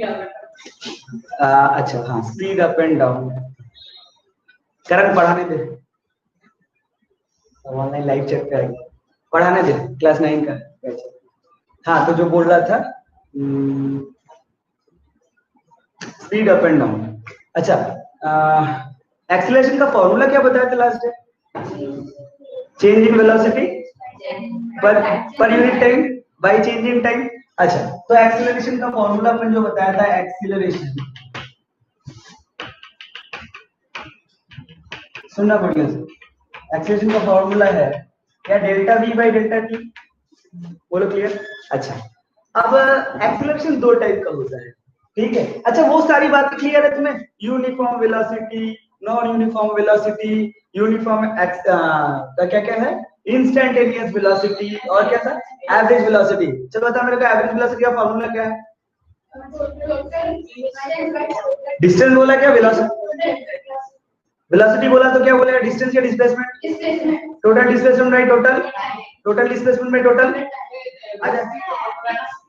अच्छा हाँ, speed up and down. करण पढ़ाने दे, ऑनलाइन लाइव चेक करेंगे, पढ़ाने दे क्लास 9 का। हाँ तो जो बोल रहा था, स्पीड अप एंड डाउन। अच्छा, एक्सीलरेशन का फॉर्मूला क्या बताया था last time? Change in velocity per unit time by change in time. अच्छा, तो एक्सीलरेशन का फॉर्मूला अपन जो बताया था, एक्सीलरेशन, सुनना बढ़िया से, एक्सीलरेशन का फॉर्मूला है क्या? Delta we by delta T. बोलो क्लियर? अच्छा, अब एक्सीलरेशन दो टाइप का होता है, ठीक है? अच्छा, वो सारी बातें क्लियर है तुम्हें? Uniform velocity, non uniform velocity, uniform क्या क्या है, इंस्टेंटेनियस वेलोसिटी, और क्या था, एवरेज वेलोसिटी। चलो बता मेरे को, एवरेज वेलोसिटी का फॉर्मूला क्या है? डिस्टेंस बोला क्या? वेलोसिटी, वेलोसिटी बोला तो क्या बोलेगा? डिस्टेंस या displacement? Total displacement by total displacement by total.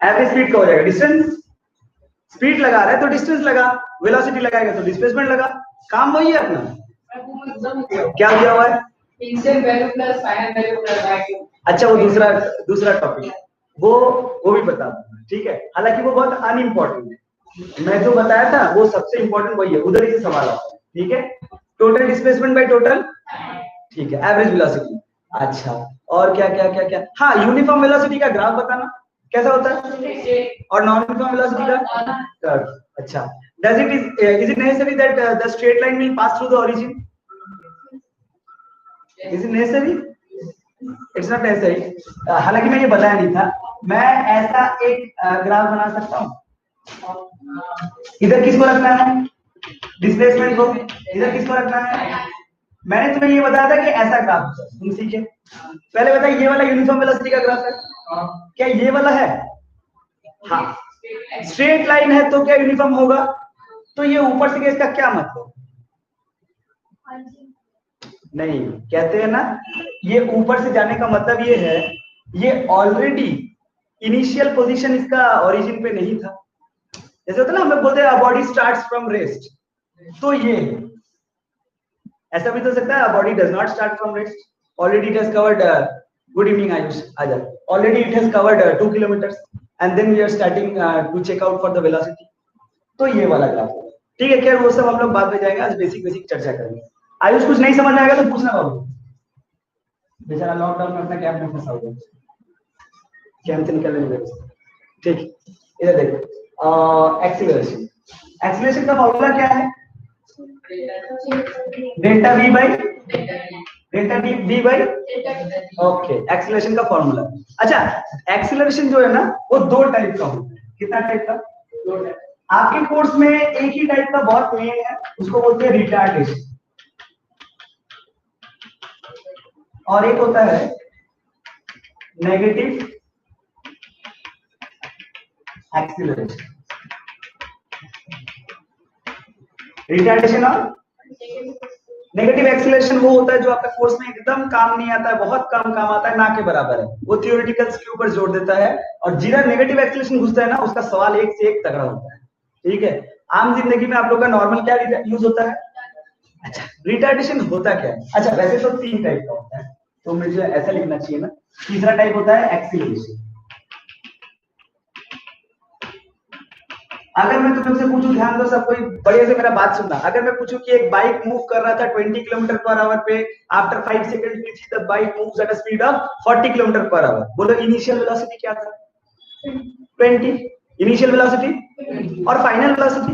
Average speed का हो जाएगा डिस्टेंस। स्पीड लगा रहा है तो डिस्टेंस लगा, वेलोसिटी लगाएगा तो डिस्प्लेसमेंट लगा, काम वही है अपना। क्या दिया हुआ है? Initial value plus final value plus. अच्छा, वो दूसरा टॉपिक है, वो भी बता दूंगा, ठीक है? हालांकि वो बहुत अनइम्पोर्टेंट है, मैं जो बताया था वो सबसे इंपॉर्टेंट वही है, उधर ही से सवाल आता है, ठीक है? टोटल डिस्प्लेसमेंट बाय टोटल, ठीक है, एवरेज वेलोसिटी। अच्छा, और क्या क्या क्या क्या, हाँ, यूनिफॉर्म वेलोसिटी का ग्राफ बताना कैसा होता है, और नॉन यूनिफॉर्म वेलोसिटी का कर्व। अच्छा, does it is it necessary that the straight line will pass through the origin? Is it necessary? It's not necessary। हालांकि मैं ये बताया नहीं था, मैं ऐसा एक ग्राफ बना सकता हूँ। इधर किसको रखना है? डिस्प्लेसमेंट को। इधर किसको रखना है? मैंने तुम्हें ये बताया था कि ऐसा ग्राफ, तुम सीखे। पहले बताइए, ये वाला यूनिफॉर्म वेलोसिटी का ग्राफ है क्या? ये वाला है? हाँ, स्ट्रेट लाइन है तो क्या यूनिफॉर्म होगा? तो ये ऊपर से इसका क्या मतलब? नहीं, कहते हैं ना, ये ऊपर से जाने का मतलब ये है, ये ऑलरेडी इनिशियल पोजीशन इसका ओरिजिन पे नहीं था। जैसे होता है ना, हम लोग बोलते हैं बॉडी स्टार्ट्स फ्रॉम रेस्ट, तो ये ऐसा भी तो सकता है, body does not start from rest, already it has covered, good evening Ayush, आजा, already it has covered 2 kilometres and then we are starting to check out for the velocity. तो ये वाला ग्राफ है, ठीक है? खैर वो सब हम लोग बाद में जाएंगे, आज बेसिक चर्चा करेंगे। आयुष कुछ नहीं समझ में आएगा तो पूछना बाबू, बेचारा लॉकडाउन में अपना कैंप में फंसा हुआ है, कैंप से निकलने में। ठीक, इधर देखो, एक्सीलरेशन, एक्सीलरेशन का फॉर्मूला क्या है? Delta we by delta we by, okay, acceleration का फॉर्मूला। अच्छा, एक्सीलरेशन जो है ना, वो दो टाइप का होता है। कितना टाइप का? दो टाइप। आपके कोर्स में एक ही टाइप का बहुत मेन है, उसको बोलते हैं रिटार्डेशन, और एक होता है नेगेटिव एक्सीलरेशन। रिटार्डेशन और नेगेटिव एक्सीलरेशन वो होता है जो आपके कोर्स में एकदम काम नहीं आता है, बहुत कम काम आता है, ना के बराबर है, वो थियोरेटिकल्स के ऊपर जोर देता है, और जिधर नेगेटिव एक्सीलरेशन घुसता है ना, उसका सवाल एक से एक तगड़ा होता है, ठीक है? आम जिंदगी में आप लोग का नॉर्मल क्या यूज होता है? अच्छा, रिटार्डेशन होता क्या है? अच्छा, वैसे तो 3 टाइप का होता है, तो मुझे ऐसा लिखना चाहिए ना, तीसरा टाइप होता है एक्सीलरेशन। अगर मैं तुमसे पूछूं, ध्यान दो सब, कोई बढ़िया से मेरा बात सुनना, अगर मैं पूछूं कि एक बाइक मूव कर रहा था 20 किलोमीटर पर आवर पे, after 5 seconds the bike moves at a speed of 40 kilometre per hour, बोलो इनिशियल वेलोसिटी क्या था? 20 इनिशियल वेलोसिटी, और फाइनल वेलोसिटी।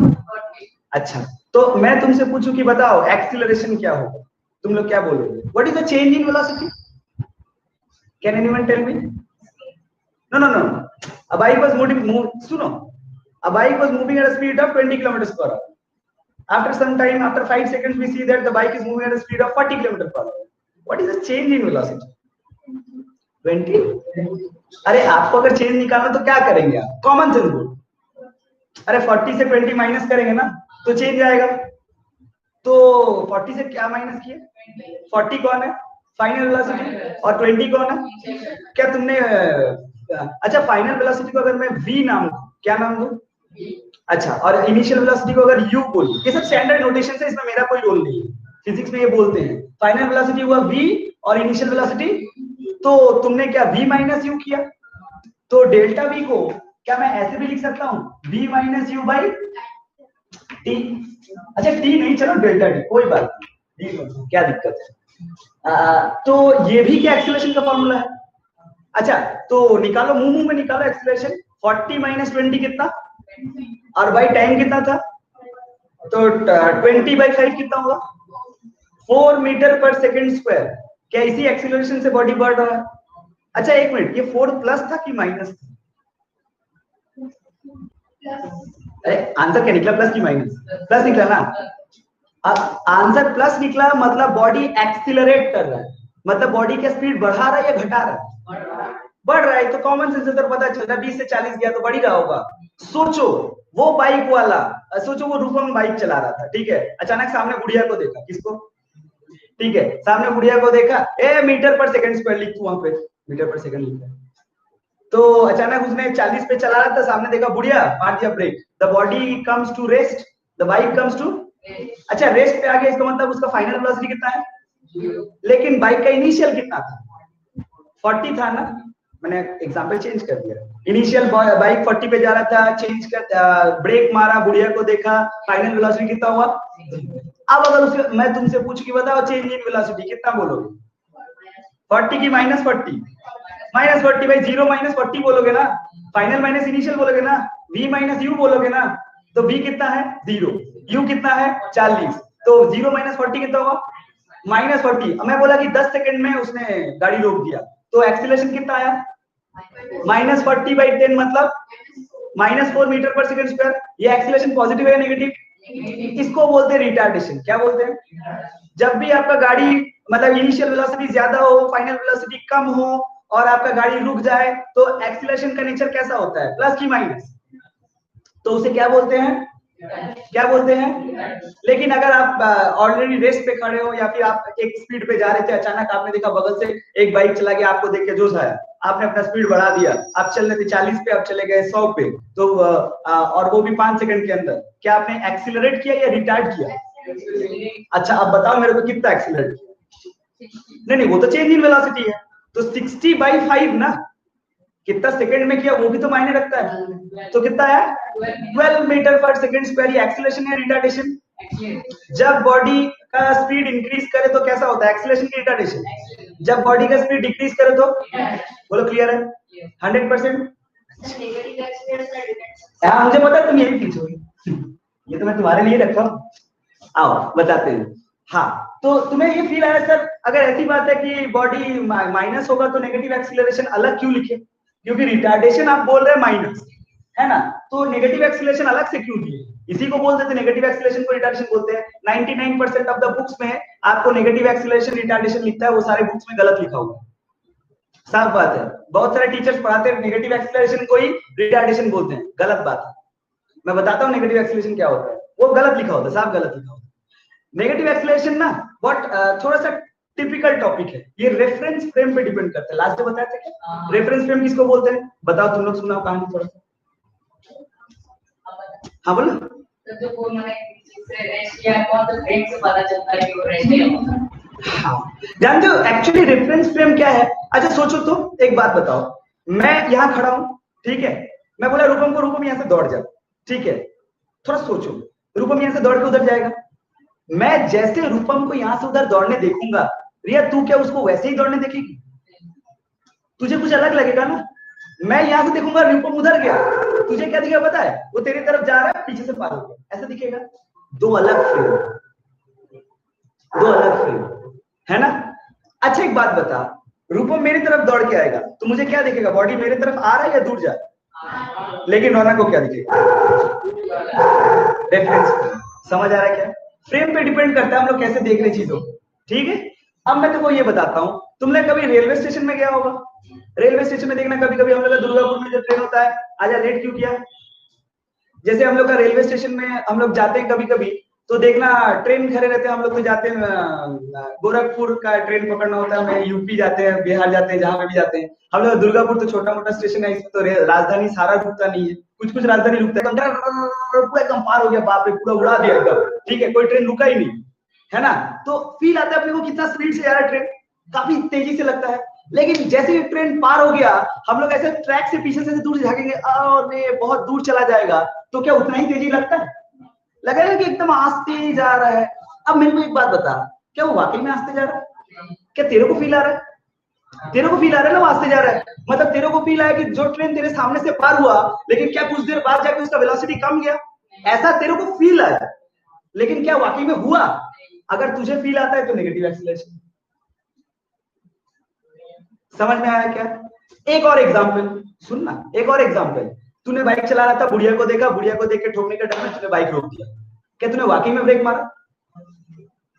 अच्छा, तो मैं तुमसे पूछूं कि बताओ एक्सीलरेशन क्या होगा, तुम लोग क्या बोलोगे? What is the change in velocity? Can anyone tell me? No no no, a bike was moving, सुनो, a bike was moving at a speed of 20 kilometers per hour. After some time, after 5 seconds, we see that the bike is moving at a speed of 40 kilometers per hour. What is the change in velocity? 20? अरे आपको अगर change निकालना तो क्या करेंगे आप? Common sense बोलो, अरे 40 से 20 माइनस करेंगे ना तो चेंज आएगा, तो 40 से क्या माइनस किए? 40 कौन है? फाइनल वेलोसिटी, और 20 कौन है? क्या तुमने अच्छा, फाइनल वेलोसिटी को अगर मैं v नाम, क्या नाम दूं? अच्छा, और इनिशियल वेलोसिटी को अगर u बोल, ये सब स्टैंडर्ड नोटेशन है, इसमें मेरा कोई रोल नहीं है, फिजिक्स में ये बोलते हैं। फाइनल वेलोसिटी हुआ v और इनिशियल वेलोसिटी, तो तुमने क्या v माइनस u किया, तो डेल्टा v को क्या मैं ऐसे भी लिख सकता हूं, v minus u by T. अच्छा टी नहीं, चलो डेल्टा टी, कोई बात नहीं, क्या दिक्कत है। तो ये भी क्या एक्सीलरेशन का फॉर्मूला है। अच्छा तो निकालो, मुंह मुंह में निकालो एक्सीलरेशन, 40 माइनस 20 कितना, और बाई टाइम कितना था, तो 20/5 कितना हुआ, 4 मीटर पर सेकेंड स्क्वायर। क्या इसी एक्सीलरेशन से बॉडी बढ़ रहा है। अच्छा एक मिनट, ये 4 प्लस था कि माइनस था, अरे आंसर क्या निकला, प्लस की माइनस, प्लस निकला ना। अब आंसर प्लस निकला मतलब बॉडी एक्सीलरेट कर रहा है, मतलब बॉडी का स्पीड बढ़ा रहा है या घटा रहा है, बढ़ रहा है। तो कॉमन सेंस से तो पता चल रहा है 20 से 40 गया तो बढ़ ही रहा होगा। सोचो वो बाइक वाला, सोचो वो रूपम बाइक चला रहा था, ठीक है, अचानक सामने बुढ़िया को देखा, किसको, ठीक है, सामने बुढ़िया को देखा, ए मीटर पर सेकंड स्क्वायर लिख, तू वहां पे मीटर पर सेकंड लिखा, तो अचानक उसने 40 पे चला रहा था, सामने देखा बुढ़िया, मार दिया brake, the body comes to rest, the bike comes to, अच्छा रेस्ट पे आ गया, इसका मतलब उसका फाइनल वेलोसिटी कितना है, लेकिन बाइक का इनिशियल कितना था, 40 था ना, मैंने एग्जांपल चेंज कर दिया, इनिशियल बाइक 40 पे जा रहा था, चेंज कर ब्रेक मारा, बुढ़िया को देखा, फाइनल वेलोसिटी कितना हुआ। अब अगर उसके मैं तुमसे पूछ के बताओ चेंज इन वेलोसिटी कितना बोलोगे, 40 की माइनस 40, माइनस 40 भाई, 0 माइनस 40 बोलोगे ना, फाइनल माइनस इनिशियल बोलोगे ना, v माइनस u बोलोगे ना, तो v कितना है 0, u कितना है 40, तो 0 माइनस 40 कितना हुआ माइनस 40। मैं बोला कि 10 सेकंड में उसने गाड़ी रोक दिया, तो एक्सीलरेशन कितना आया माइनस 40/10, मतलब माइनस 4 मीटर पर सेकंड स्क्वायर। ये एक्सीलरेशन पॉजिटिव है या नेगेटिव, इसको बोलते हैं रिटार्डेशन। क्या बोलते हैं, जब भी आपका गाड़ी मतलब इनिशियल वेलोसिटी ज्यादा हो, फाइनल वेलोसिटी कम हो और आपका गाड़ी रुक जाए, तो एक्सीलरेशन का नेचर कैसा होता है, प्लस की माइनस, तो उसे क्या बोलते हैं, क्या बोलते हैं। लेकिन अगर आप ऑर्डिनरी रेस पे खड़े हो या फिर आप एक स्पीड पे जा रहे थे, अचानक आपने देखा बगल से एक बाइक चला गया, आपको देख के जोश आया, आपने अपना स्पीड बढ़ा दिया, आप चल रहे थे 40 पे, आप चले गए 100 पे, तो और वो भी 5 सेकंड के अंदर, क्या आपने एक्सीलरेट किया या रिटार्ड किया। अच्छा अब बताओ मेरे को कितना एक्सीलरेट किया, नहीं वो तो चेंज इन वेलोसिटी है, तो 60/5 ना, कितना सेकंड में किया वो भी तो मायने रखता है, तो कितना है 12 मीटर पर सेकंड स्क्वायर। ये एक्सीलरेशन है रिटार्डेशन, जब बॉडी का स्पीड इंक्रीज करे तो कैसा होता है, एक्सीलरेशन की रिटार्डेशन, जब बॉडी का स्पीड डिक्रीज करे तो, बोलो क्लियर है 100%। हाँ मुझे पता है तुम यही पूछोगे, ये तो मैं तुम्हारे लिए रखा हूँ, आओ बताते हैं। हाँ तो तुम्हें ये फील आया सर, अगर ऐसी बात है कि बॉडी माइनस होगा तो नेगेटिव एक्सीलरेशन अलग क्यों लिखे, क्योंकि रिटार्डेशन आप बोल रहे हैं माइनस है ना, तो नेगेटिव एक्सीलरेशन अलग से क्यों दिए, इसी को बोलते थे नेगेटिव एक्सीलरेशन को रिटार्डेशन बोलते हैं। 99% ऑफ द बुक्स में आपको नेगेटिव एक्सीलरेशन रिटार्डेशन लिखता है, वो सारे बुक्स में गलत लिखा हुआ है, साफ बात है। बहुत सारे टीचर्स पढ़ाते हैं नेगेटिव एक्सीलरेशन को ही रिटार्डेशन बोलते हैं, गलत बात है। मैं बताता हूँ नेगेटिव एक्सीलरेशन क्या होता है, वो गलत लिखा होता है, साफ गलत लिखा होता है। नेगेटिव एक्सीलरेशन ना बट थोड़ा सा टिपिकल टॉपिक है, ये रेफरेंस फ्रेम पे डिपेंड करता है। लास्ट में बताया था क्या रेफरेंस फ्रेम किसको बोलते हैं, बताओ तुम लोग, सुनाओ कहानी थोड़ा सा। हाँ बोलो, तो वो मैंने रेशिया बहुत फ्रेम से पता चलता है कि वो रेशिया। हाँ जानते हो एक्चुअली रेफरेंस फ्रेम क्या है। अच्छा सोचो तो एक बात बताओ, मैं यहाँ खड़ा हूँ ठीक है, मैं बोला रूपम को, रूपम यहाँ से दौड़ जा, ठीक है, थोड़ा सोचो, रूपम यहाँ से दौड़ के उधर जाएगा, मैं जैसे रूपम को यहाँ से उधर दौड़ने देखूंगा, रिया तू क्या उसको वैसे ही दौड़ने देखेगी, तुझे कुछ अलग लगेगा ना। मैं यहाँ से देखूंगा रूपम उधर गया, तुझे क्या दिखेगा पता है, वो तेरी तरफ जा रहा है, पीछे से पार हो गया, ऐसा दिखेगा। दो अलग फ्रेम, दो अलग फ्रेम है ना। अच्छा एक बात बता, रूपम मेरी तरफ दौड़ के आएगा तो मुझे क्या दिखेगा, बॉडी मेरी तरफ आ रहा है या दूर जा रहा है, लेकिन रौनक को क्या दिखेगा, रेफरेंस फ्रेम। समझ आ रहा है क्या, फ्रेम पे डिपेंड करता है हम लोग कैसे देख रहे चीजों को, ठीक है। अब मैं तुमको ये बताता हूँ, तुमने कभी रेलवे स्टेशन में गया होगा, रेलवे स्टेशन में देखना कभी कभी हम लोग का दुर्गापुर में जो ट्रेन होता है, आजा लेट क्यों किया, जैसे हम लोग का रेलवे स्टेशन में हम लोग जाते हैं कभी कभी, तो देखना ट्रेन खड़े रहते हैं, हम लोग तो जाते हैं गोरखपुर का ट्रेन पकड़ना होता है, हमें यूपी जाते हैं, बिहार जाते हैं, जहां पे भी जाते हैं हम लोग। दुर्गापुर तो छोटा मोटा स्टेशन है, इसमें तो राजधानी सारा रुकता नहीं है, कुछ कुछ राजधानी रुकता है पूरा एकदम पार हो गया, बाप रे पूरा उड़ा दिया एकदम, ठीक है, कोई ट्रेन रुका ही नहीं, है ना। तो फील आता है अपने को कितना स्पीड से जा रहा है ट्रेन, काफी तेजी से लगता है। लेकिन जैसे ही ट्रेन पार हो गया, हम लोग ऐसे ट्रैक से पीछे से दूर झाकेंगे और ये बहुत दूर चला जाएगा, तो क्या उतना ही तेजी लगता है? लगेगा कि एकदम आस्ते जा रहा है। अब मेरे को एक बात बता, क्या वो वाकई में आस्ते जा रहा है? क्या तेरे को फील आ रहा है? तेरे को फील आ रहा है ना वो आस्ते जा रहा है, मतलब तेरे को फील आया कि जो ट्रेन तेरे सामने से पार हुआ, लेकिन क्या कुछ देर बाद जाके उसका वेलोसिटी कम गया, ऐसा तेरे को फील आया, लेकिन क्या वाकई में हुआ? अगर तुझे फील आता है तो नेगेटिव एक्सीलरेशन। समझ में आया क्या? एक और एग्जांपल सुनना, एक और एग्जांपल। तूने बाइक चला रहा था, बुढ़िया को देखा, बुढ़िया को देख के ठोकने का डर में तूने बाइक रोक दिया, क्या तूने वाकई में ब्रेक मारा?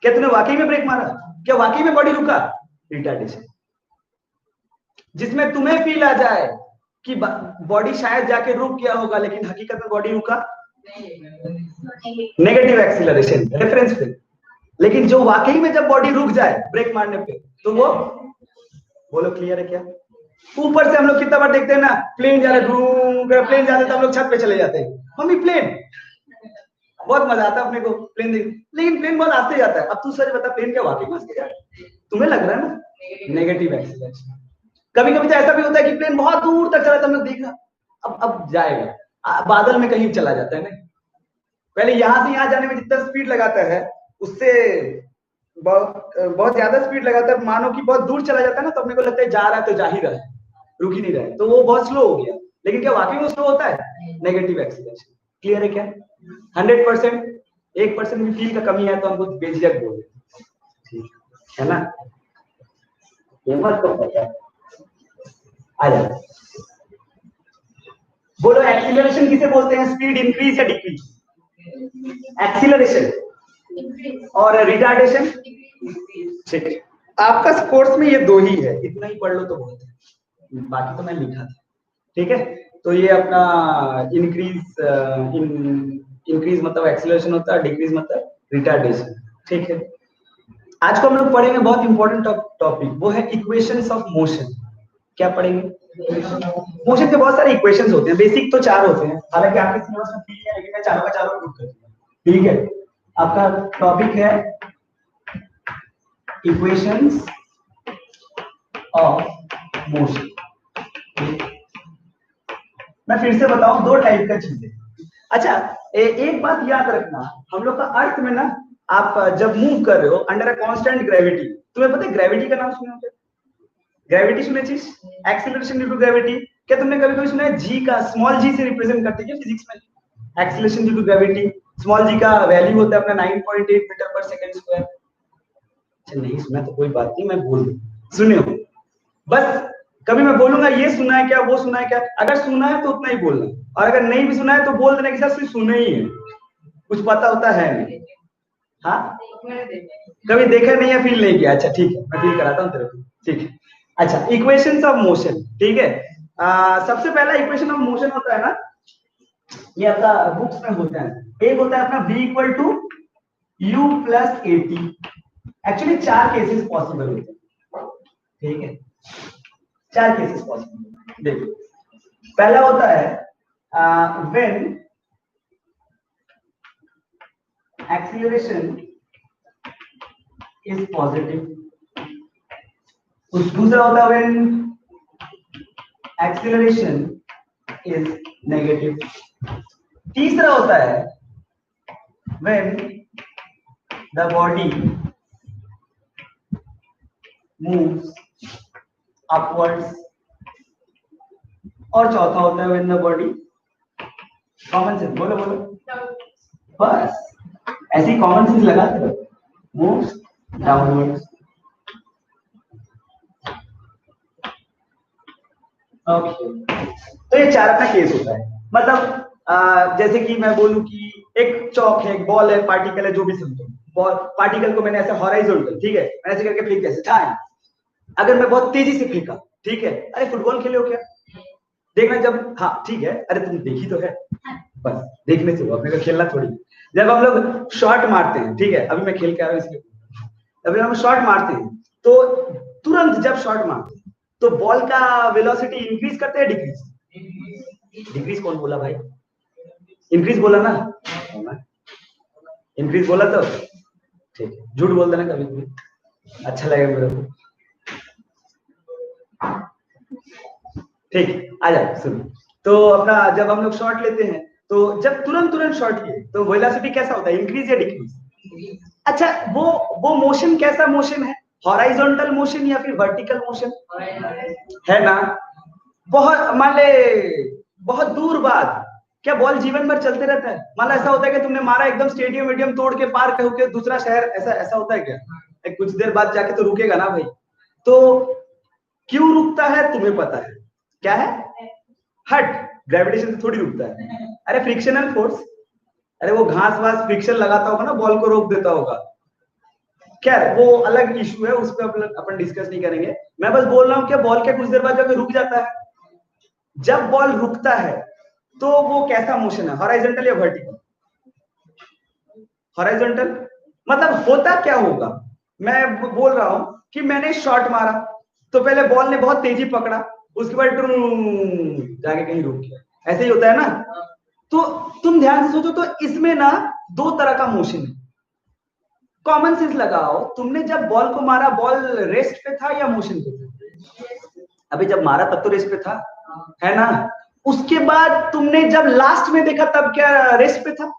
क्या तूने वाकई में ब्रेक मारा? क्या वाकई में बॉडी रुका? रिटार्डेशन। जिसमें तुम्हें फील आ जाए कि बॉडी शायद जाके रुक गया होगा, लेकिन हकीकत में बॉडी रुका, नेगेटिव एक्सीलरेशन, रेफरेंस पे। लेकिन जो वाकई में जब बॉडी रुक जाए ब्रेक मारने पे, तो वो, बोलो क्लियर है क्या? ऊपर से हम लोग कितना बार देखते हैं ना, प्लेन जा रहे, प्लेन जाते तो हम लोग छत पे चले जाते हैं, मम्मी प्लेन, बहुत मजा आता है अपने को प्लेन देख, लेकिन प्लेन बहुत आस्ते जाता है। अब तू सच बता, प्लेन क्या वाकई में आस्ते जा रहा है? तुम्हें लग रहा है ना नेगेटिव एक्सीलरेशन। कभी कभी तो ऐसा भी होता है कि प्लेन बहुत दूर तक चला, तुमने देखा अब जाएगा, बादल में कहीं चला जाता है ना। पहले यहां से यहां जाने में जितना स्पीड लगाता है, उससे बहुत ज्यादा स्पीड लगाता है, मानो कि बहुत दूर चला जाता है ना, तो अपने को लगता है जा रहा है तो जा ही रहा है, रुक ही नहीं रहा है, तो वो बहुत स्लो हो गया। लेकिन क्या वाकई में स्लो होता है? Negative acceleration. क्लियर है क्या? 100%, 1% भी फील का कमी है तो हमको बेझिझक बोले, ठीक है ना? ये मत तो पता है। आ जाओ, बोलो एक्सीलरेशन किसे बोलते हैं? स्पीड इंक्रीज या डिक्रीज? एक्सीलरेशन। और रिटार्डेशन? ठीक है, आपका कोर्स में ये दो ही है, इतना ही पढ़ लो तो बहुत है, बाकी तो मैं लिखा था, ठीक है। तो ये अपना इंक्रीज, इंक्रीज मतलब एक्सीलरेशन होता है, डिक्रीज मतलब रिटार्डेशन, ठीक है। आज को हम लोग पढ़ेंगे बहुत इंपॉर्टेंट टॉपिक, वो है इक्वेशंस ऑफ मोशन। क्या पढ़ेंगे? मोशन के बहुत सारे इक्वेशंस होते हैं, बेसिक तो 4 होते हैं, हालांकि आपके सिलेबस में 3 है, लेकिन मैं चारों का चारों ग्रुप कर दूंगा, ठीक है। आपका टॉपिक है इक्वेशंस ऑफ मोशन। मैं फिर से बताऊं, 2 टाइप का चीजें। अच्छा, एक बात याद रखना, हम लोग का अर्थ में ना, आप जब मूव कर रहे हो अंडर अ कांस्टेंट ग्रेविटी, तुम्हें पता है ग्रेविटी का नाम सुने होंगे? ग्रेविटी सुने चीज, एक्सीलरेशन ड्यू टू ग्रेविटी। क्या तुमने कभी कभी सुना है जी का स्मॉल जी से रिप्रेजेंट करते हैं फिजिक्स में? Acceleration due to gravity, small g का वैल्यू होता है अपना 9.8 मीटर पर सेकंड स्क्वायर। अच्छा नहीं सुना तो कोई बात नहीं, मैं बोल दूं, सुने हो बस। कभी मैं बोलूंगा ये सुना है क्या, वो सुना है क्या, अगर सुना है तो उतना ही बोलना, और अगर नहीं भी सुना है तो बोल देना कि सर सिर्फ सुने ही है, कुछ पता होता है नहीं। हाँ, कभी देखा नहीं है, फील नहीं किया? अच्छा ठीक है, मैं फील कराता हूँ तेरे को, ठीक है। अच्छा, इक्वेशंस ऑफ मोशन, ठीक है। सबसे पहला इक्वेशन ऑफ मोशन होता है ना, ये आपका बुक्स में होता है, एक होता है अपना v equal to u plus a t. Actually 4 cases possible होते हैं, ठीक है, 4 केसेस पॉसिबल। देखो, पहला होता है व्हेन एक्सीलरेशन इज पॉजिटिव, दूसरा होता है व्हेन एक्सीलरेशन इज नेगेटिव, तीसरा होता है when the body moves upwards, और चौथा होता है when the body, common sense बोलो बोलो, बस ऐसी कॉमन सेंस लगाते रहो, मूव्स डाउनवर्ड्स। ओके, तो ये 4 अपना केस होता है। मतलब जैसे कि मैं बोलूं कि एक चौक है, एक बॉल है, पार्टिकल है, जो भी समझो, बॉल पार्टिकल को मैंने ऐसे हॉराइजॉन्टल, ठीक है, मैंने ऐसे करके फेंक दिया, था, अगर मैं बहुत तेजी से फेंका, ठीक है, अरे फुटबॉल खेले हो क्या? देखना जब, हाँ ठीक है, अरे तुम देखी तो है, बस देखने से वो अपने को खेलना थोड़ी। जब हम लोग शॉट मारते हैं, ठीक है, अभी मैं खेल के आ रहा हूँ इसलिए, अभी हम शॉट मारते हैं तो तुरंत जब शॉट मारते हैं तो बॉल का वेलोसिटी इंक्रीज करते हैं डिक्रीज? डिक्रीज कौन बोला भाई? इंक्रीज बोला ना? इंक्रीज बोला तो ठीक है, झूठ बोल देना कभी कभी, अच्छा लगेगा मेरे को। ठीक, आ जाओ सुनो। तो अपना जब हम लोग शॉट लेते हैं तो जब तुरंत शॉट लिए तो वेलोसिटी कैसा होता है, इंक्रीज या डिक्रीज? अच्छा, वो मोशन कैसा मोशन है, हॉराइजॉन्टल मोशन या फिर वर्टिकल मोशन है ना? बहुत मान ले बहुत दूर बाद क्या बॉल जीवन भर चलते रहता है? मान लो ऐसा होता है कि तुमने मारा एकदम स्टेडियम वेडियम तोड़ के पार होके दूसरा शहर, ऐसा ऐसा होता है क्या? कुछ देर बाद जाके तो रुकेगा ना भाई। तो क्यों रुकता है तुम्हें पता है? क्या है? हट, ग्रेविटेशन से थोड़ी रुकता है। अरे फ्रिक्शनल फोर्स, अरे वो घास वास फ्रिक्शन लगाता होगा ना, बॉल को रोक देता होगा। खैर वो अलग इशू है, उस पर अपन डिस्कस नहीं करेंगे। मैं बस बोल रहा हूँ कि बॉल के कुछ देर बाद जब रुक जाता है, जब बॉल रुकता है तो वो कैसा मोशन है, हॉराइजॉन्टल या वर्टिकल? हॉराइजॉन्टल। मतलब होता क्या होगा, मैं बोल रहा हूं कि मैंने शॉट मारा तो पहले बॉल ने बहुत तेजी पकड़ा, उसके बाद जाके कहीं रुक गया, ऐसे ही होता है ना? तो तुम ध्यान से सोचो तो इसमें ना दो तरह का मोशन है। कॉमन सेंस लगाओ, तुमने जब बॉल को मारा बॉल रेस्ट पे था या मोशन पे था? अभी जब मारा तब तो रेस्ट पे था, है ना? उसके बाद तुमने जब लास्ट में देखा तब क्या रेस्ट पे था?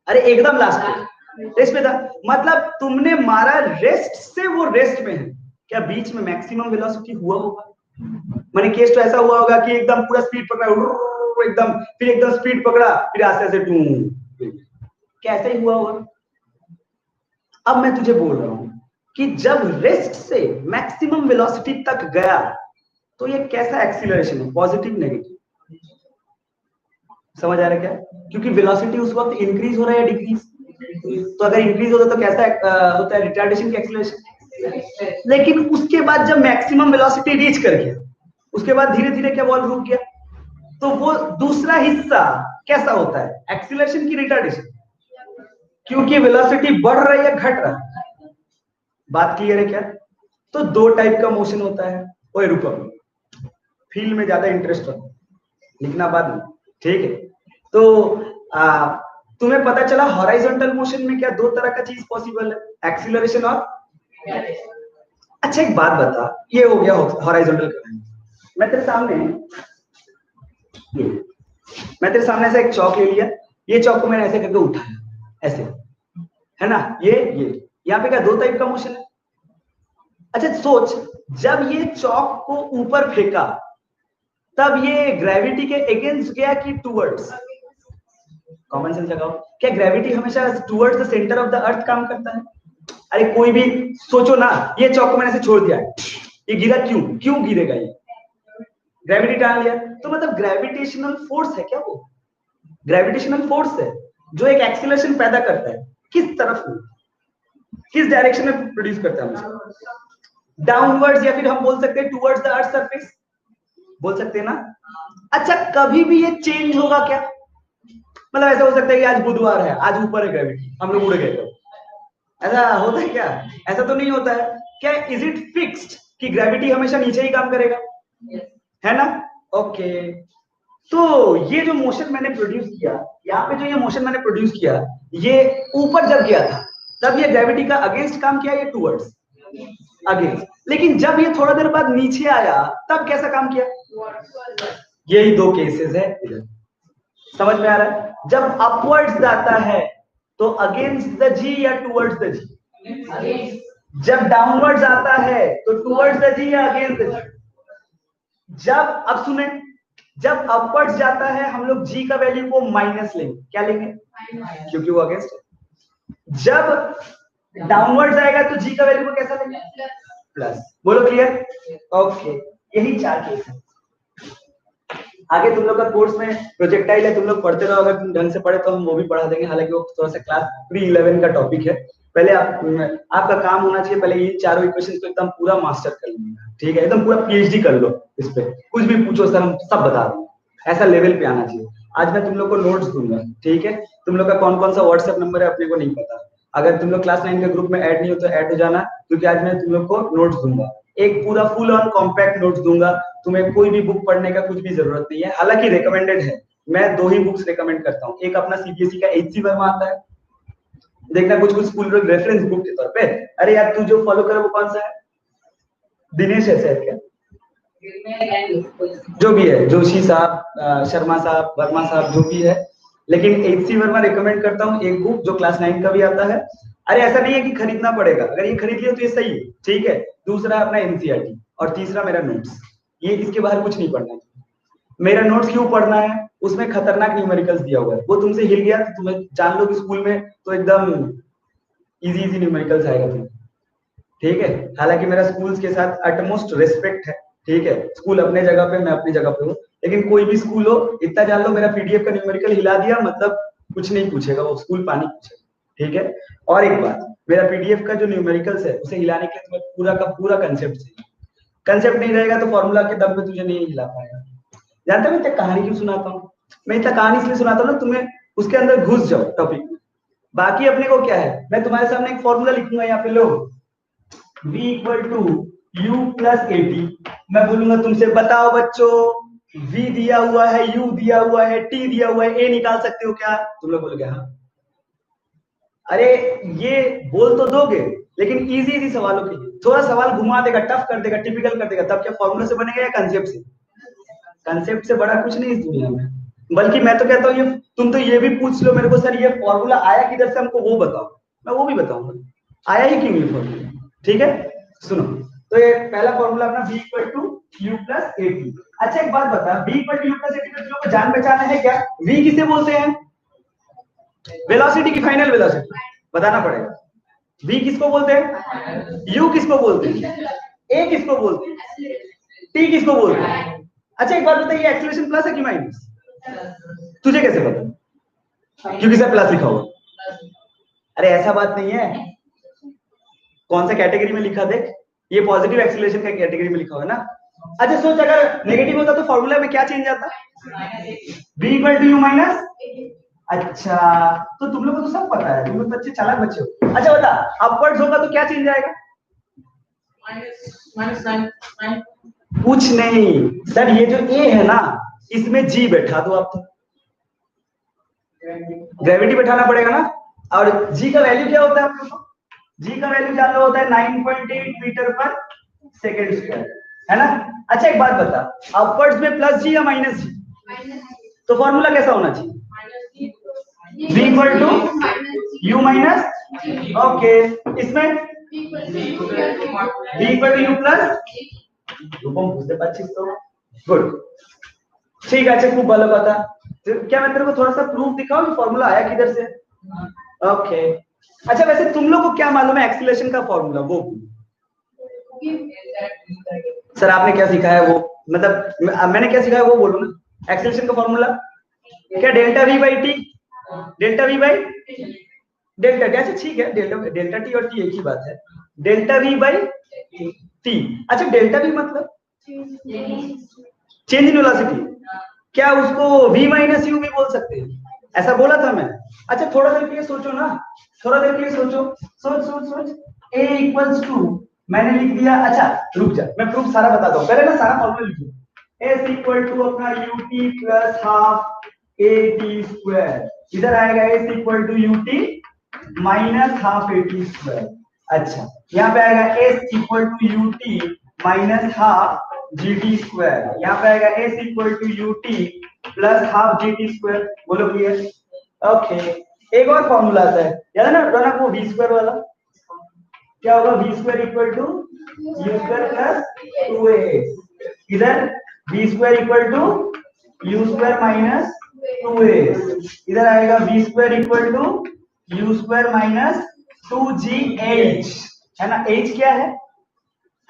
अरे एकदम लास्ट पे रेस्ट पे था। मतलब तुमने मारा रेस्ट से वो रेस्ट में है, क्या बीच में मैक्सिमम वेलोसिटी हुआ होगा? माने केस तो ऐसा हुआ होगा कि एकदम पूरा स्पीड पकड़ा, एकदम फिर एकदम स्पीड पकड़ा, फिर आस्ते आस्ते कैसे ही हुआ होगा? अब मैं तुझे बोल रहा हूं कि जब रेस्ट से मैक्सिमम वेलोसिटी तक गया तो ये कैसा एक्सीलरेशन है, पॉजिटिव नेगेटिव? समझ आ रहा है क्या? क्योंकि वेलोसिटी उस वक्त इंक्रीज हो रहा है या डिक्रीज? तो अगर इंक्रीज होता तो कैसा होता है, रिटार्डेशन की एक्सीलरेशन। लेकिन उसके बाद जब मैक्सिमम वेलोसिटी रीच कर गया, उसके बाद धीरे धीरे क्या बॉल रुक गया, तो वो दूसरा हिस्सा कैसा होता है, एक्सीलरेशन की रिटार्डेशन? क्योंकि वेलोसिटी बढ़ रही है घट रहा है। बात क्लियर है क्या? तो दो टाइप का मोशन होता है। ओए रुको, फील्ड में ज्यादा इंटरेस्ट हो, लिखना बाद में, ठीक है? तो तुम्हें पता चला हॉराइजॉन्टल मोशन में क्या दो तरह का चीज पॉसिबल है, एक्सीलरेशन और। अच्छा एक बात बता, ये हो गया हॉराइजॉन्टल करंट। मैं तेरे सामने ऐसे एक चौक ले लिया, ये चौक को मैंने ऐसे करके उठाया, ऐसे, है ना? ये यहाँ पे क्या दो टाइप का मोशन है? अच्छा सोच, जब ये चौक को ऊपर फेंका तब ये ग्रेविटी के अगेंस्ट गया कि टुवर्ड्स? कॉमन सेंस लगाओ, क्या ग्रेविटी हमेशा towards the centre of the earth काम करता है? अरे कोई भी सोचो ना, ये चौक को मैंने ऐसे छोड़ दिया, ये गिरा, क्यों गिरेगा? ये ग्रेविटी डाल लिया, तो मतलब ग्रेविटेशनल फोर्स है क्या? वो ग्रेविटेशनल फोर्स है जो एक एक्सीलरेशन पैदा करता है। किस तरफ में, किस डायरेक्शन में प्रोड्यूस करता है? डाउनवर्ड्स, या फिर हम बोल सकते हैं टुवर्ड्स द अर्थ सरफेस, बोल सकते हैं ना? अच्छा कभी भी ये चेंज होगा क्या? मतलब ऐसा हो सकता है कि आज बुधवार है, आज ऊपर है ग्रेविटी, हम लोग उड़ गए, तो ऐसा होता है क्या? ऐसा तो नहीं होता है। क्या इज इट फिक्स्ड कि ग्रेविटी हमेशा नीचे ही काम करेगा? है ना? ओके। तो ये जो मोशन मैंने प्रोड्यूस किया, यहाँ पे जो ये मोशन मैंने प्रोड्यूस किया, ये ऊपर जब गया था तब ये ग्रेविटी का अगेंस्ट काम किया, ये टुवर्ड्स अगेंस्ट। लेकिन जब ये थोड़ा देर बाद नीचे आया तब कैसा काम किया? यही दो केसेस है इधर, समझ में आ रहा है? जब अपवर्ड्स जाता है तो अगेंस्ट द जी या टुवर्ड्स द जी? जब डाउनवर्ड्स आता है तो टुवर्ड्स द जी या अगेंस्ट द जी? जब, अब सुने, जब अपवर्ड्स जाता है हम लोग जी का वैल्यू को माइनस लेंगे, क्या लेंगे? क्योंकि वो अगेंस्ट है। जब डाउनवर्ड्स आएगा तो जी का वैल्यू को कैसा लेंगे? प्लस। बोलो क्लियर? ओके, यही चार केस है। आगे तुम लोग का कोर्स में प्रोजेक्टाइल है, तुम लोग पढ़ते रहो, अगर तुम ढंग से पढ़े तो हम वो भी पढ़ा देंगे, हालांकि वो थोड़ा सा क्लास प्री-11 का टॉपिक है। पहले आपका काम होना चाहिए, पहले ये चारों इक्वेशन को एकदम पूरा मास्टर कर लेना, ठीक है? एकदम पूरा पीएचडी कर लो इस पे, कुछ भी पूछो सर हम सब बता देंगे, ऐसा लेवल पे आना चाहिए। आज मैं तुम लोग को नोट्स दूंगा, ठीक है? तुम लोग का कौन कौन सा व्हाट्सएप नंबर है अपने को नहीं पता, अगर तुम लोग क्लास 9 के ग्रुप में ऐड नहीं हो तो ऐड हो जाना, क्योंकि आज मैं तुम लोग को नोट्स दूंगा। एक पूरा फुल ऑन कॉम्पैक्ट नोट्स दूंगा, तुम्हें कोई भी बुक पढ़ने का कुछ भी जरूरत नहीं है, हालांकि रिकमेंडेड है। मैं 2 ही बुक्स रिकमेंड करता हूँ, एक अपना सीबीएसई का एचसी वर्मा आता है, देखना कुछ कुछ स्कूल में रेफरेंस बुक के तौर पे। अरे यार तू जो फॉलो करे वो कौन सा है, दिनेश है शायद क्या, जो भी है, जोशी साहब, शर्मा साहब, वर्मा साहब, जो भी है, लेकिन एचसी वर्मा रिकमेंड करता हूँ, एक बुक जो क्लास 9 का भी आता है। अरे ऐसा नहीं है कि खरीदना पड़ेगा, अगर ये खरीद लिया तो ये सही है, ठीक है। दूसरा अपना एनसीईआरटी और तीसरा मेरा नोट्स, ये इसके बाहर कुछ नहीं पढ़ना है। मेरा नोट्स क्यों पढ़ना है, उसमें खतरनाक न्यूमेरिकल्स दिया हुआ है, वो तुमसे हिल गया तो तुम्हें जान लो कि स्कूल में तो एकदम इजी इजी न्यूमेरिकल्स आएगा तुम्हें, ठीक है। हालांकि मेरा स्कूल्स के साथ अटमोस्ट रिस्पेक्ट है, ठीक है, स्कूल अपने जगह पे, मैं अपनी जगह पे हूँ, लेकिन कोई भी स्कूल हो इतना जान लो, मेरा पीडीएफ का न्यूमेरिकल हिला दिया मतलब कुछ नहीं पूछेगा वो स्कूल, पानी पूछेगा, ठीक है। और एक बात, मेरा पीडीएफ का जो न्यूमेरिकल्स है उसे हिलाने के लिए तुम्हें पूरा का पूरा कंसेप्ट चाहिए, कंसेप्ट नहीं रहेगा तो फॉर्मूला के दम पे तुझे नहीं हिला पाएगा। जानते हो मैं कहानी क्यों सुनाता हूँ, मैं इतना कहानी इसलिए सुनाता हूँ ना, तुम्हें उसके अंदर घुस जाओ टॉपिक में। बाकी अपने को क्या है, मैं तुम्हारे सामने एक फॉर्मूला लिखूंगा यहाँ पे, लो v equal to u plus a t, मैं बोलूंगा तुमसे बताओ बच्चों v दिया हुआ है, u दिया हुआ है, t दिया हुआ है, a निकाल सकते हो क्या, तुम लोग बोलोगे हाँ। अरे ये बोल तो दोगे, लेकिन इजी इजी सवालों के लिए थोड़ा सवाल घुमा देगा, टफ कर देगा, टिपिकल कर देगा, तब क्या फॉर्मूला से बनेगा या कंसेप्ट से, कंसेप्ट से बड़ा कुछ नहीं इस दुनिया में। बल्कि मैं तो कहता हूँ ये तुम तो ये भी पूछ लो मेरे को, सर ये फॉर्मूला आया किधर से, हमको वो बताओ, मैं वो भी बताऊंगा आया ही क्यों ये फॉर्मूला, ठीक है। सुनो, तो ये पहला फॉर्मूला अपना v equal to u plus a t. अच्छा एक बात बता, v equal to u plus a t में तुम लोग को जान पहचान है क्या, v किसे बोलते हैं, वेलोसिटी की फाइनल वेलोसिटी बताना पड़ेगा, v किसको बोलते हैं, u किसको बोलते हैं, a किसको बोलते हैं, t किसको बोलते हैं। अच्छा एक बात बताइए, एक्सीलरेशन प्लस है कि माइनस, तुझे कैसे पता, क्योंकि सर प्लस लिखा हुआ। अरे ऐसा बात नहीं है, कौन सा कैटेगरी में लिखा देख, ये पॉजिटिव एक्सीलरेशन का कैटेगरी में लिखा हुआ है ना। अच्छा सोच, अगर नेगेटिव होता तो फॉर्मूला में क्या चेंज आता, v equal to u minus, अच्छा तो तुम लोग को तो सब पता है, तुम लोग तो अच्छे चालाक बच्चे हो। अच्छा बता, अपवर्ड्स होगा तो क्या चेंज आएगा, माइनस, कुछ नहीं सर, ये जो a है ना इसमें g बैठा दो आप, तो ग्रेविटी बैठाना पड़ेगा ना, और g का वैल्यू क्या होता है आप लोगों को, g का वैल्यू जान लो होता है 9.8 मीटर पर सेकंड स्क्वायर, है ना। अच्छा एक बात बता, अपवर्ड्स में प्लस g या माइनस g, तो फॉर्मूला कैसा होना चाहिए, v equal to u minus, okay, इसमें v equal to u plus, Rupam बुझते पाচ্ছিস तो, गुड, ठीक है। अच्छा खूब ভালো কথা, क्या मैं तेरे को थोड़ा सा प्रूफ दिखाऊं कि फॉर्मूला आया किधर से, ओके। अच्छा वैसे तुम लोग को क्या मालूम है एक्सीलरेशन का फॉर्मूला, वो सर आपने क्या सिखाया वो, मतलब मैंने क्या सिखाया वो बोलो ना, एक्सीलरेशन का फॉर्मूला क्या, delta we by T, delta we by delta T, अच्छा ठीक है, डेल्टा टी और टी एक ही बात है, डेल्टा वी बाई टी। अच्छा डेल्टा वी मतलब चेंज इन वेलोसिटी, क्या उसको v माइनस यू भी बोल सकते हैं, ऐसा बोला था मैं। अच्छा थोड़ा देर के लिए सोचो ना, थोड़ा देर के लिए सोचो, सोच सोच सोच, a इक्वल्स टू, मैंने लिख दिया, अच्छा रुक जा मैं प्रूफ सारा बता दूं, पहले ना सारा फॉर्मूला लिखो, s इक्वल टू अपना ut plus half at square, इधर आएगा s equal to ut minus half at square. अच्छा यहाँ पे आएगा s equal to ut minus half gt square, यहाँ पे आएगा s equal to ut plus half gt square, बोलो क्लियर, ओके। एक और फॉर्मूला आता है, याद है ना रौनक, वो v स्क्वायर वाला, क्या होगा, v square equal to u square plus 2a, इधर v square equal to u square minus 2a, इधर आएगा v square equal to u square minus 2gh, है ना, h क्या है,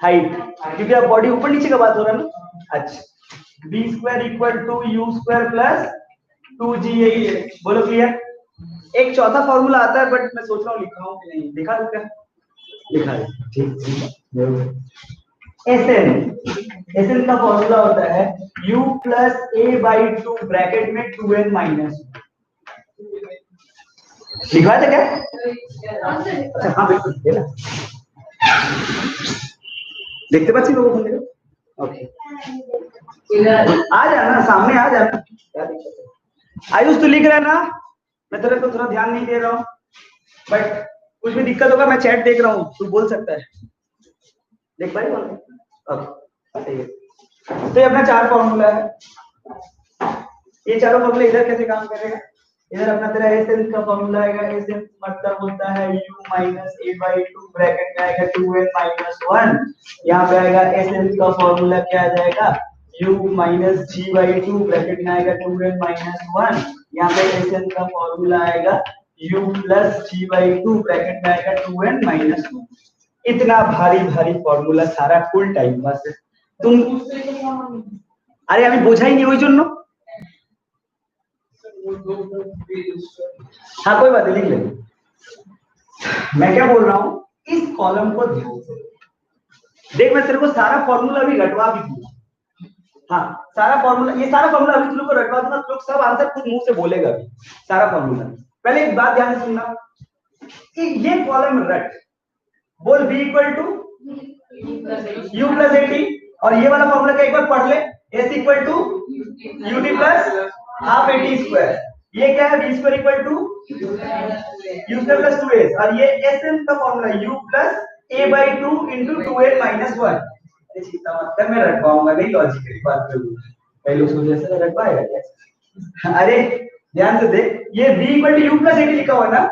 हाइट, क्योंकि अब बॉडी ऊपर नीचे का बात हो रहा है ना। अच्छा v square equal to u square plus 2gh, बोलो क्लियर। एक चौथा फॉर्मूला आता है बट मैं सोच रहा हूँ लिखा हूँ कि नहीं, लिखा दो क्या, लिखा है, ठीक। एसएन का फॉर्मूला होता है u plus a by 2 bracket में 2n माइनस, लिखा था क्या, अच्छा हाँ बिल्कुल, देखते बच्चे लोगों को बोल ओके आ जाना सामने आ जाना, क्या दिक्कत है? आयुष तू लिख रहा है ना, मैं तेरे को थोड़ा ध्यान नहीं दे रहा हूँ, बट कुछ भी दिक्कत होगा मैं चैट देख रहा हूँ, तू बोल सकता है। देख पाए सही है। तो ये अपना 4 फॉर्मूला है, ये चारों फॉर्मूले इधर कैसे काम करेगा? इधर अपना तेरा एस का फॉर्मूला आएगा, एस मतलब होता है u minus a by 2 bracket में आएगा 2n माइनस 1। यहाँ पे आएगा एस का फॉर्मूला क्या आ जाएगा, u minus g by 2 bracket में आएगा 2n माइनस 1। यहाँ पे एस का फॉर्मूला आएगा u plus g by 2 bracket में आएगा 2n माइनस 2। इतना भारी भारी फॉर्मूला सारा फुल टाइम पास है तुम। अरे अभी बोझा ही नहीं हुई जन्नो। हाँ कोई बात नहीं, लिख ले। मैं क्या बोल रहा हूँ, इस कॉलम को ध्यान से देख, मैं तेरे को सारा फॉर्मूला भी रटवा भी दूंगा। हाँ सारा फॉर्मूला, ये सारा फॉर्मूला अभी तुम लोग को रटवा दूंगा, तुम लोग सब आंसर खुद मुंह से बोलेगा भी सारा फॉर्मूला। पहले एक बात ध्यान से सुनना कि ये कॉलम रट बोल b equal to u plus a t, और ये वाला फॉर्मूला क्या एक बार पढ़ ले, s equal to ut plus half a t square. ये क्या है, v square equal to u square plus 2s, और ये sn का formula u plus a by 2 into 2n minus 1। अरे चिंता मत कर, मैं रटवाऊंगा नहीं, लॉजिकली बात करूंगा, पहले उसको जैसे रटवाएगा क्या। अरे ध्यान से देख, ये v equal to u plus a t लिखा हुआ है ना,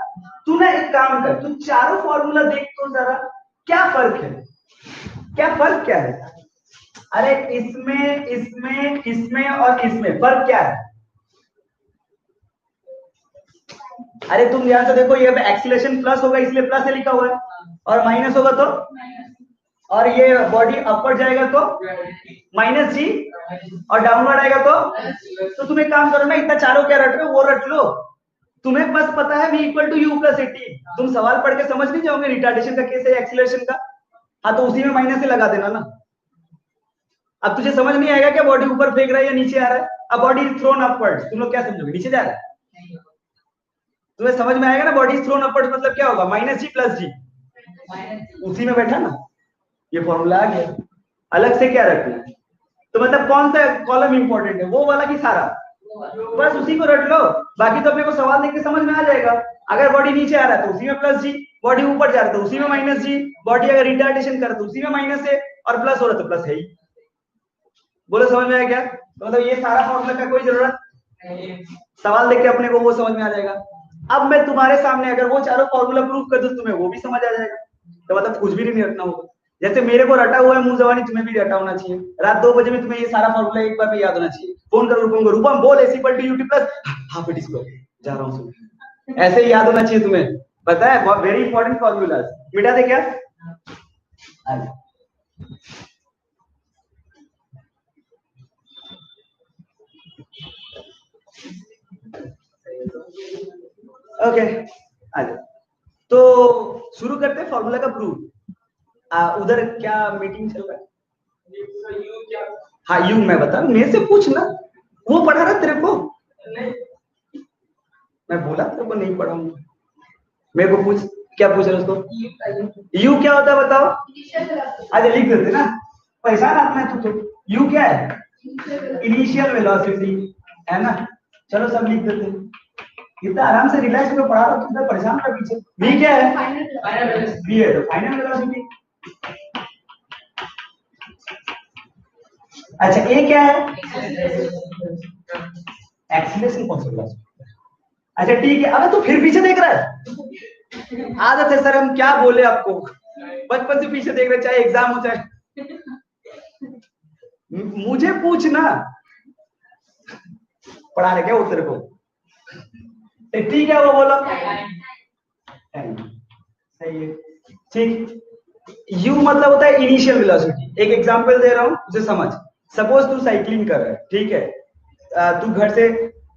तू ना एक काम कर, तू चारों फॉर्मूला देख तो जरा क्या फर्क है, क्या फर्क क्या है। अरे इसमें इसमें इसमें और इसमें फर्क क्या है। अरे तुम ध्यान से देखो, ये एक्सीलरेशन प्लस होगा इसलिए प्लस है लिखा हुआ है, और माइनस होगा तो, और ये बॉडी अपवर्ड जाएगा तो माइनस जी, और डाउनवर्ड आएगा तो तुम एक काम करो ना, इतना चारों क्या रट रहे हो वो रट लो। तुम्हें बस पता है v equal to u plus a t, तुम सवाल पढ़ के समझ नहीं जाओगे रिटार्डेशन का केस है एक्सीलरेशन का, हाँ तो उसी में माइनस से लगा देना ना। अब तुझे समझ नहीं आएगा क्या बॉडी ऊपर फेंक रहा है या नीचे आ रहा है, अब बॉडी इज थ्रोन अपवर्ड्स, तुम लोग क्या समझोगे नीचे जा रहा है, तुम्हें समझ में आएगा ना, बॉडी इज थ्रोन अपवर्ड्स मतलब क्या होगा, माइनस जी प्लस जी, उसी में बैठा ना, ये फॉर्मूला आ गया। अलग से क्या रखना है, तो मतलब कौन सा कॉलम इंपॉर्टेंट है, वो वाला की सारा, बस उसी को रट लो, बाकी तो अपने को सवाल देख के समझ में आ जाएगा। अगर बॉडी नीचे आ रहा है तो उसी में प्लस जी, बॉडी ऊपर जा रहा है तो उसी में माइनस जी, बॉडी अगर रिटार्डेशन करे तो उसी में माइनस है, और प्लस हो रहा तो प्लस है ही। बोलो समझ में आया क्या, तो मतलब ये सारा फॉर्मूला का कोई जरूरत नहीं, सवाल देख के अपने को वो समझ में आ जाएगा। अब मैं तुम्हारे सामने अगर वो चारों फॉर्मूला प्रूव कर दूं तुम्हें वो भी समझ आ जाएगा, तो मतलब कुछ भी नहीं रटना होगा। जैसे मेरे को रटा हुआ है मुंह जबानी, तुम्हें भी रटा होना चाहिए। रात 2 बजे में तुम्हें ये सारा फॉर्मूला एक बार में याद होना चाहिए। फोन करो रूपम को, रूपम बोल s equal to ut plus half a t square, जा रहा हूं सुन, ऐसे ही याद होना चाहिए तुम्हें, पता है बहुत वेरी इंपॉर्टेंट फॉर्मूलाज। मिटा दे क्या, ओके आजा, तो शुरू करते हैं फॉर्मूला का प्रूफ। उधर क्या मीटिंग चल रहा है, हाँ यू मैं बता रहा हूँ, मेरे से पूछ ना, वो पढ़ा रहा तेरे को, मैं बोला तेरे को नहीं पढ़ाऊंगा, मेरे को पूछ, क्या पूछ रहे उसको, यू क्या होता है बताओ। अच्छा लिख देते ना, परेशान आदमी है तू तो। यू क्या है, इनिशियल वेलोसिटी है ना, चलो सब लिख देते हैं, इतना आराम से रिलैक्स होकर पढ़ा रहा, तुम परेशान था पीछे। v क्या है, v है तो फाइनल वेलोसिटी। अच्छा a क्या है, एक्सीलरेशन कौन सा वेलोसिटी। अच्छा ठीक है, अबे तू फिर पीछे देख रहा है, आदत है सर हम क्या बोले आपको, बचपन से पीछे देख रहे, चाहे एग्जाम हो चाहे, मुझे पूछना पढ़ा रहे क्या वो तेरे को, ठीक है वो बोलो सही है ठीक। u मतलब होता है इनिशियल वेलोसिटी, एक एग्जांपल दे रहा हूं उसे समझ। सपोज तू साइकिलिंग कर रहा है, ठीक है, तू घर से,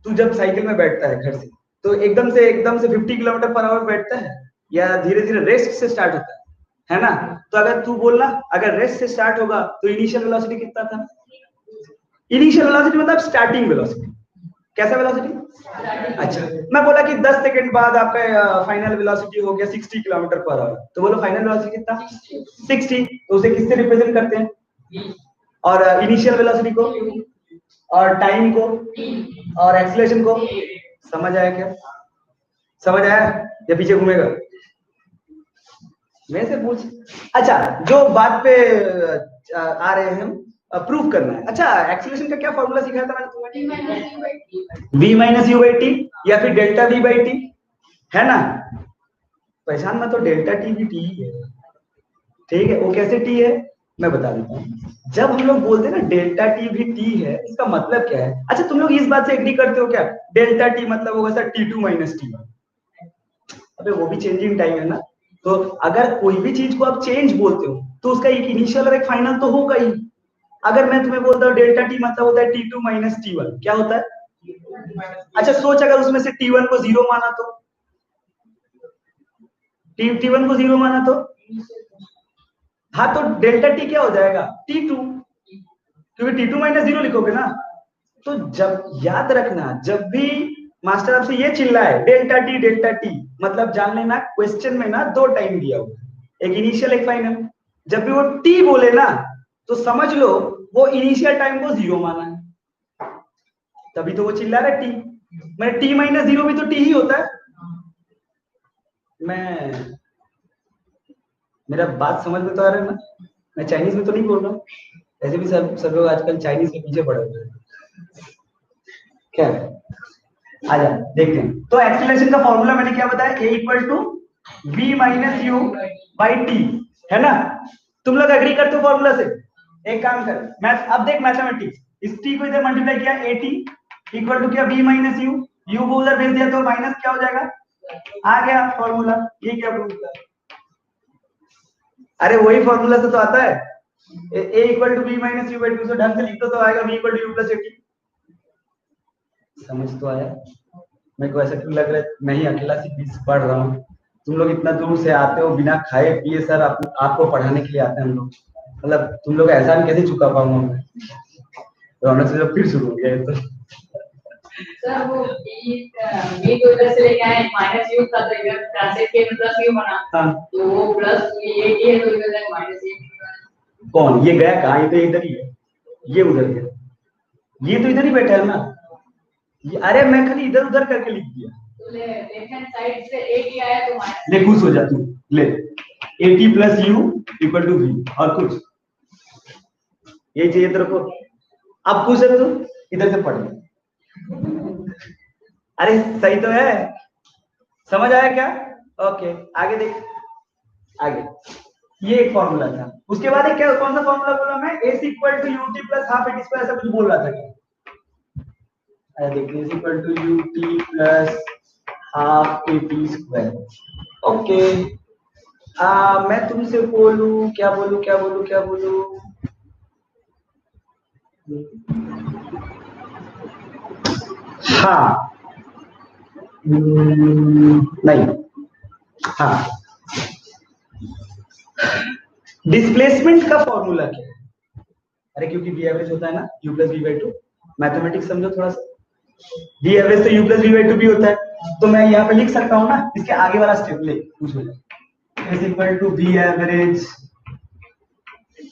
तू जब साइकिल में बैठता है घर से, तो एकदम से 50 किलोमीटर पर आवर बैठता है या धीरे धीरे रेस्ट से स्टार्ट होता है ना। तो अगर तू बोलना अगर रेस्ट से स्टार्ट होगा तो इनिशियल वेलोसिटी कितना था, इनिशियल वेलोसिटी मतलब स्टार्टिंग वेलोसिटी, कैसा वेलोसिटी? अच्छा, मैं बोला कि 10 सेकंड बाद आपका फाइनल वेलोसिटी हो गया 60 किलोमीटर पर आवर, तो बोलो फाइनल वेलोसिटी कितना? 60। तो उसे किससे रिप्रेजेंट करते हैं? और इनिशियल वेलोसिटी को, और टाइम को, और एक्सीलरेशन को। समझ आया क्या? समझ आया या पीछे घूमेगा? मैं से पूछ। अच्छा, जो बात पे आ रहे हैं हम, प्रूव करना है। अच्छा, एक्सीलरेशन का क्या फॉर्मूला सिखाया था मैंने तुम्हें? v minus u by T, या फिर डेल्टा v बाई टी, है ना? पहचान में तो डेल्टा टी भी टी ही है, ठीक है? वो कैसे टी है मैं बता देता हूँ। जब हम लोग बोलते हैं ना डेल्टा टी भी टी है, इसका मतलब क्या है? अच्छा, तुम लोग इस बात से एग्री करते हो क्या डेल्टा टी मतलब होगा सर t2 माइनस t1? अबे वो भी चेंजिंग टाइम है ना। तो अगर कोई भी चीज को आप चेंज बोलते हो तो उसका एक इनिशियल और एक फाइनल तो होगा ही। अगर मैं तुम्हें बोलता हूँ डेल्टा टी मतलब होता है t2 माइनस t1, क्या होता है? अच्छा सोच, अगर उसमें से t1 को जीरो माना तो, t1 को जीरो माना तो, हाँ, तो डेल्टा टी क्या हो जाएगा? t2, क्योंकि t2 माइनस जीरो लिखोगे ना। तो जब याद रखना, जब भी मास्टर आपसे ये चिल्लाए डेल्टा टी मतलब जान लेना क्वेश्चन में ना दो टाइम दिया हुआ है, एक इनिशियल एक फाइनल। जब भी वो टी बोले ना तो समझ लो वो इनिशियल टाइम को जीरो माना है, तभी तो वो चिल्ला रहा है टी। मैं टी माइनस जीरो भी तो टी ही होता है। मैं मेरा बात समझ में तो आ रहा है ना? मैं चाइनीज में तो नहीं बोल रहा हूँ। ऐसे भी सब लोग आजकल चाइनीज के पीछे पड़े हुए हैं। क्या है? आजा देखते हैं। तो एक्सीलरेशन का फॉर्मूला मैंने क्या बताया? a equal to v minus u by t, है ना? तुम लोग एग्री करते हो फॉर्मूला से? एक काम कर, मैथ अब देख, मैथमेटिक्स, इस t को इधर मल्टीप्लाई किया at इक्वल टू क्या v माइनस यू, u को उधर भेज दिया तो माइनस क्या हो जाएगा? आ गया फॉर्मूला। ये क्या प्रूव किया? अरे वही फॉर्मूला से तो आता है, a equal to v minus u by two, से ढंग से लिख दो तो आएगा v equal to u plus at। समझ तो आया? मेरे को ऐसा क्यों लग रहा है मैं ही अकेला सीरीज पढ़ रहा हूँ? तुम लोग इतना दूर से आते हो बिना खाए पिए, सर आपको पढ़ाने के लिए आते हैं हम लोग। मतलब तुम लोग एहसान कैसे चुका पाऊंगा मैं? तो हमने सोचा फिर शुरू हो गया तो। सर वो b को इधर से लेके आए माइनस यू था, तो इधर ट्रांसलेट किया तो प्लस यू बना। हाँ, तो वो प्लस ये है तो इधर माइनस ये। कौन ये गया कहाँ? ये तो इधर ही है, ये उधर गया, ये तो इधर ही बैठा है ना। अरे मैं खाली इधर उधर करके लिख दिया। तो लेफ्ट हैंड साइड से a आया तो माइनस। ले खुश हो जा तू, ले at plus u equal to v, और कुछ यही चाहिए तेरे को? अब खुश है तू? इधर से पढ़ ले। अरे सही तो है, समझ आया क्या? ओके, आगे देख, आगे ये एक फॉर्मूला था। उसके बाद एक क्या, कौन सा फॉर्मूला बोला मैं? ac equal to ut plus half at square, ऐसा कुछ बोल रहा था क्या? अरे देखिए ac equal to ut plus half at square. Okay, मैं तुमसे बोलूं क्या बोलूं, क्या बोलूं, क्या बोलूं? हाँ, नहीं, हाँ, डिस्प्लेसमेंट का फॉर्मूला क्या है? अरे क्योंकि v एवरेज होता है ना u plus v by to. Mathematics समझो थोड़ा सा। v एवरेज तो u plus v by to भी होता है, तो मैं यहाँ पे लिख सकता हूँ ना, इसके आगे वाला स्टेप ले पूछो, is equal to v average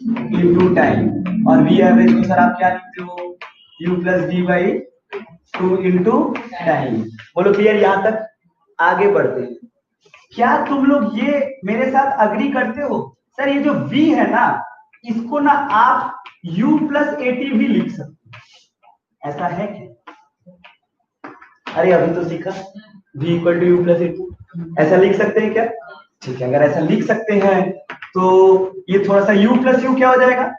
into time. और v एवरेज को सर आप क्या लिखते हो? u plus v by two into time. बोलो क्लियर? यहाँ तक आगे बढ़ते हैं। क्या तुम लोग ये मेरे साथ अग्री करते हो? सर ये जो v है ना, इसको ना आप u प्लस at भी लिख सकते हो, ऐसा है क्या? अरे अभी तो सीखा v equal to u plus at, ऐसा लिख सकते हैं क्या? ठीक है, अगर ऐसा लिख सकते हैं तो ये थोड़ा सा u प्लस यू क्या हो जाएगा?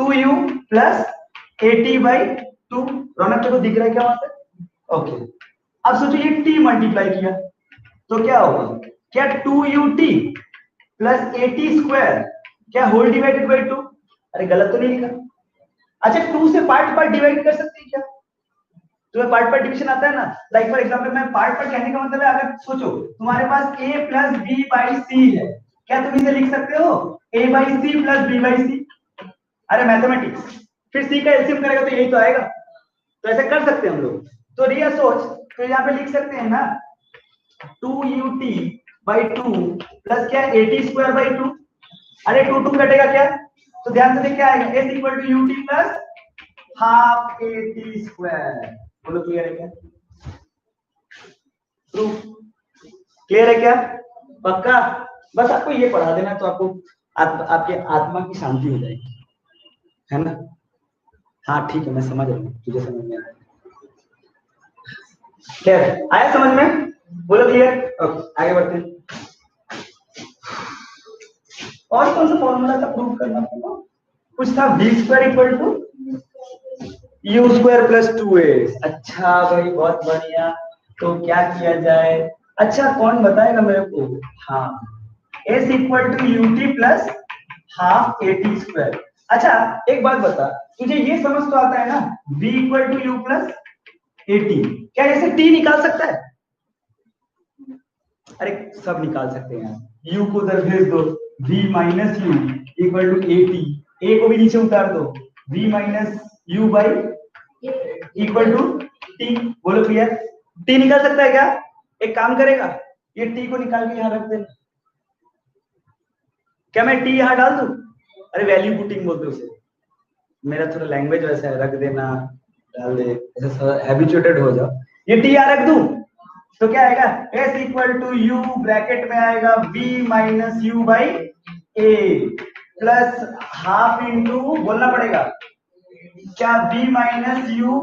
2u plus at by two. Raunak को दिख रहा है क्या वहां पे? ओके, अब सोचो ये t मल्टीप्लाई किया तो क्या होगा? क्या 2ut प्लस at स्क्वायर क्या होल डिवाइडेड बाई 2? अरे गलत तो नहीं लिखा? अच्छा, 2 से पार्ट डिवाइड कर सकते हैं क्या? तुम्हें पार्ट डिवीजन आता है ना? लाइक फॉर एग्जांपल, मैं पार्ट कहने का मतलब है, अगर सोचो तुम्हारे पास a plus b by c है, क्या तुम इसे लिख सकते हो a by c plus b by c? अरे मैथमेटिक्स, फिर c का एलसीएम करेगा तो यही तो आएगा, तो ऐसा कर सकते हैं हम लोग। तो रिया सोच, तो यहाँ पे लिख सकते हैं ना 2ut/2 प्लस क्या 80² 2। अरे 2 कटेगा क्या, तो ध्यान से देख क्या आएगा, s equal to ut plus half at²। बोलो क्लियर है क्या, प्रूफ क्लियर है क्या, पक्का। बस आपको ये पढ़ा देना तो आपको आपके आत्मा की शांति हो जाएगी, है ना। हाँ ठीक है, मैं समझ रहा हूँ, तुझे समझ में आया, क्लियर आया समझ में, बोलो क्लियर। आगे बढ़ते हैं। और कौन सा फॉर्मूला था प्रूव करना था, कुछ था v² equal to u² plus 2a। अच्छा भाई बहुत बढ़िया, तो क्या किया जाए, अच्छा कौन बताएगा मेरे को। हाँ s equal to ut plus half at²। अच्छा एक बात बता, तुझे ये समझ तो आता है ना v equal to u plus at, क्या ऐसे t निकाल सकता है, अरे सब निकाल सकते हैं, u को उधर भेज दो, v minus u equal to at, a को भी नीचे उतार दो, v minus u by equal to t। बोलो क्लियर, t निकाल सकता है क्या, एक काम करेगा, ये t को निकाल के यहां रख देना, क्या मैं t यहां डाल दूं, अरे वैल्यू पुटिंग बोलते उसे, मेरा थोड़ा लैंग्वेज वैसा है, रख देना डाल दे, ऐसा हैबिचुएटेड हो जाओ, ये t यहां रख दूं तो क्या आएगा, s equal to u bracket में आएगा v minus u by a plus half into बोलना पड़ेगा क्या v minus u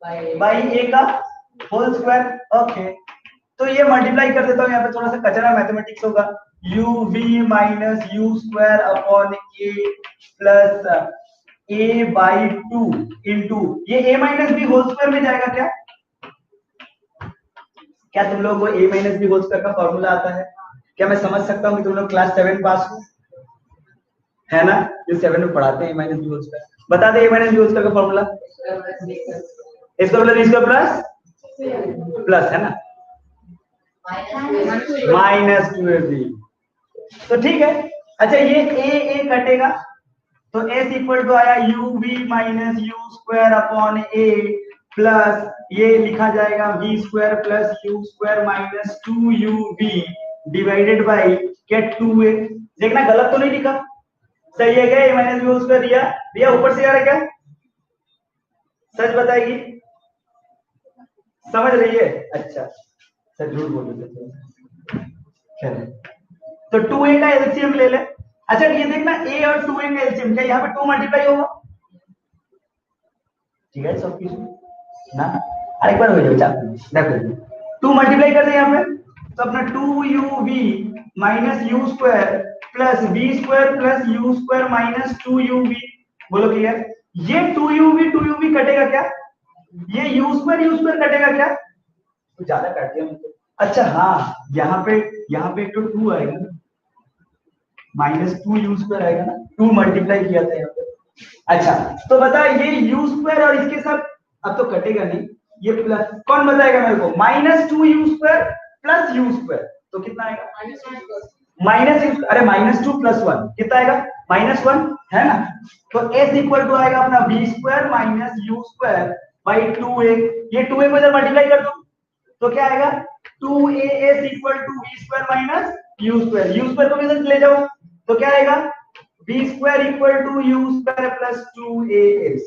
by a का होल स्क्वायर। ओके तो ये मल्टीप्लाई कर देता हूँ, यहाँ पे थोड़ा सा कचरा मैथमेटिक्स होगा, u v minus u square upon a plus a by 2 into ये a minus b whole square में जाएगा क्या, क्या तुम लोगों को a minus b whole square का फॉर्मूला आता है, क्या मैं समझ सकता हूँ कि तुम लोग क्लास 7 पास हो, है ना, जो 7 में पढ़ाते हैं a minus b whole square, बता दे a minus b whole square का फॉर्मूला, इसका मतलब इसका प्लस है ना, माइनस 2ab, तो ठीक है। अच्छा ये a कटेगा तो s इक्वल टू आया u v minus u square upon a plus ये लिखा जाएगा v square plus you square minus 2uv divided by क्या 2a, देखना गलत तो नहीं लिखा, सही है क्या, a माइनस यू स्क्वायर, रिया रिया ऊपर से आ रहा है क्या, सच बताएगी, समझ रही है, अच्छा सर झूठ बोल रहे, तो 2a का एलसीएम ले ले। अच्छा ये देखना a और 2a का एलसीएम, क्या यहाँ पे 2 मल्टीप्लाई होगा, ठीक है सब कुछ ना, अरे एक बार हो जाओ देखो 2 मल्टीप्लाई कर दे यहाँ पे, तो अपना 2uv minus u square plus v square plus you square minus 2uv, बोलो क्लियर, ये 2uv कटेगा क्या, ये यू स्क्वायर कटेगा क्या, तो ज्यादा काट दिया मतलब, अच्छा हाँ यहाँ पे एक तो 2 आएगा ना, माइनस 2u² आएगा ना, 2 मल्टीप्लाई किया था यहाँ पे, अच्छा तो बता ये u² और इसके साथ अब तो कटेगा नहीं, ये प्लस कौन बताएगा मेरे को, माइनस 2u² प्लस u², तो कितना आएगा माइनस, अरे माइनस 2 प्लस 1 कितना आएगा -1 है ना, तो s इक्वल टू आएगा अपना v² minus u² by 2a, ये 2a को इधर मल्टीप्लाई कर दो तो क्या आएगा 2as equal to v² minus u² को इधर ले जाओ तो क्या आएगा v² equal to u² plus 2as,